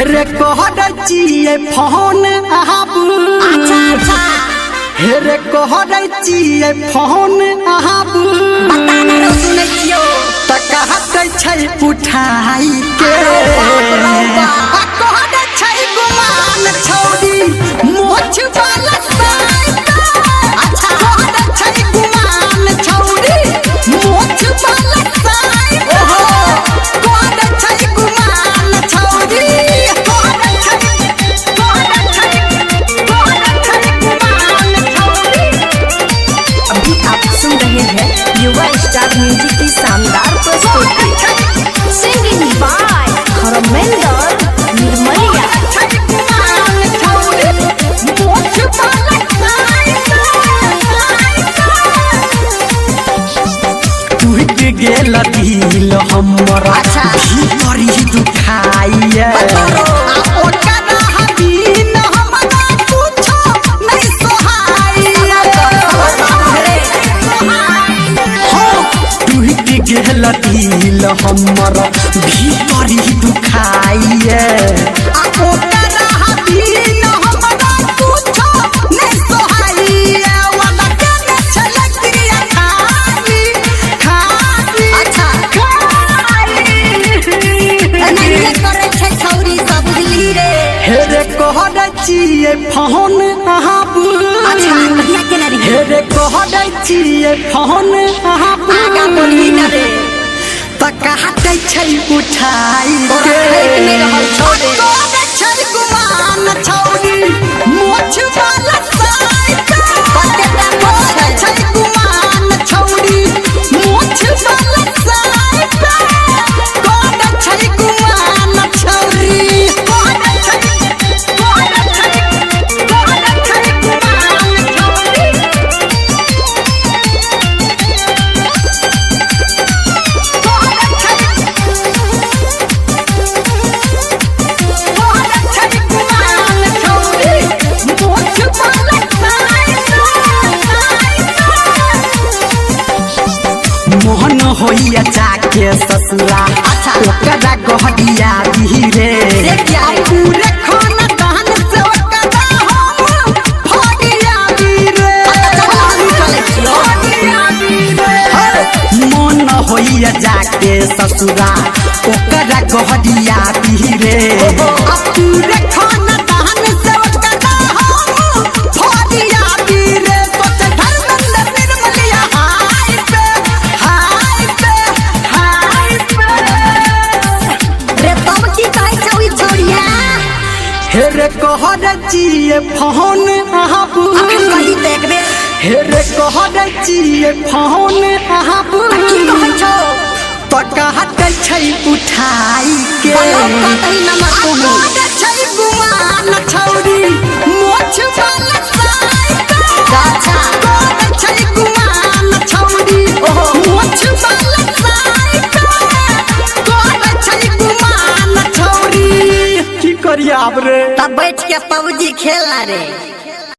हेरे कहरचिए phone आबू अच्छा हेरे कहरचिए phone आबू बता ना रो सुनै छियो त कहत छै उठाई के कहत छै गुमान छौरी मोछ वाला साइड अच्छा कहत छै गुमान छौरी मोछ वाला साइड कहत छै गुमान छौरी कहत छै गुमान छौरी। अभी आप सुन रहे हैं युवा स्टार म्यूजिक की शानदार प्रस्तुति सिंगिंग बाय हरमेंद्र निर्मलिया। गेल दिल हमरा अच्छा। भीतरी दुखाइए ओकरा हबीन हमरा कुछो नहीं सोहाइए टूट गेल दिल हमरा भीतरी दुखाइए ओकरा हबीन हमरा कुछो नहीं सोहाइए वाला के छलकिया खाली अच्छा नहीं करे छै छौरी सब बुझली रे। हेरे कहरचिए फोन आबू अच्छा बढ़िया के ना रे हेरे कहरचिए फोन आबू आगा बोली ना रे त कहत छै उठाई तोरा खेत में रहल छोड़े कहत छै गुमान छौरी मोछ वाला साइड कतेटा मोछ छै? छै गुमान छौरी मोछ वाला साइड कहत छै गुमान छौरी कहत छै गुमान छौरी। मोहन होइया जाके ससुरा अच्छा। ओकरा गहडिया धीरे से क्या है? पूरे खाना दान से ओकरा हम फडिया धीरे मन होइया जाके ससुरा ओकरा गहडिया धीरे पूरे खाना दान से ओकरा हम फडिया धीरे सोच धर्मेंद्र निर्मलिया हाय रे तब की कहै छौ ई छौरिया हेरे कहरचिए फोन आबू अखन कही देख रे हेरे कहरचिए फोन आबू की कहै छौ त कहत छै उठाई के बलौ कतई नमक कोहू कहत छै गुमान छौरी मोछ वाला साइड अच्छा कहत छै गुमान छौरी मोछ वाला साइड कहत छै गुमान छौरी की करिया अब रे तब बैठ के पबजी खेलना रे।